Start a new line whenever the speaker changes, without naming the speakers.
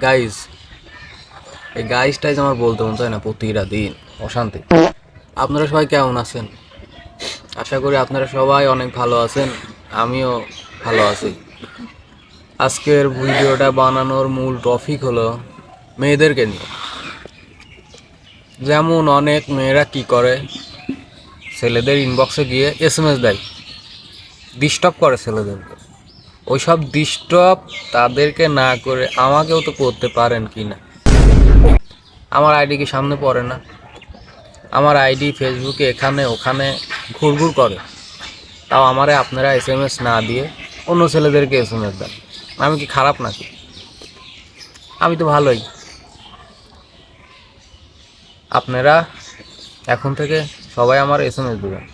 Guys, এই গাইজটাই আমার বলতে মন চায় না প্রতিটা দিন অশান্তি। আপনারা সবাই কেমন আছেন? আশা করি আপনারা সবাই অনেক ভালো আছেন, আমিও ভালো আছি। আজকের ভিডিওটা বানানোর মূল টপিক হলো মেয়েদেরকে নিয়ে। যেমন অনেক মেয়েরা কি করে, ছেলেদের ইনবক্সে গিয়ে SMS দেয়, ডিস্টার্ব করে ছেলেদেরকে। ওইসব ডিস্টার্ব তাদেরকে না করে আমাকেও তো করতে পারেন কি না? আমার আইডি কি সামনে পড়ে না? আমার আইডি ফেসবুকে এখানে ওখানে ঘুরঘুর করে, তাও আমারে আপনারা SMS না দিয়ে অন্য ছেলেদেরকে SMS দেন। আমি কি খারাপ নাকি? আমি তো ভালোই। আপনারা এখন থেকে সবাই আমার SMS দেবেন।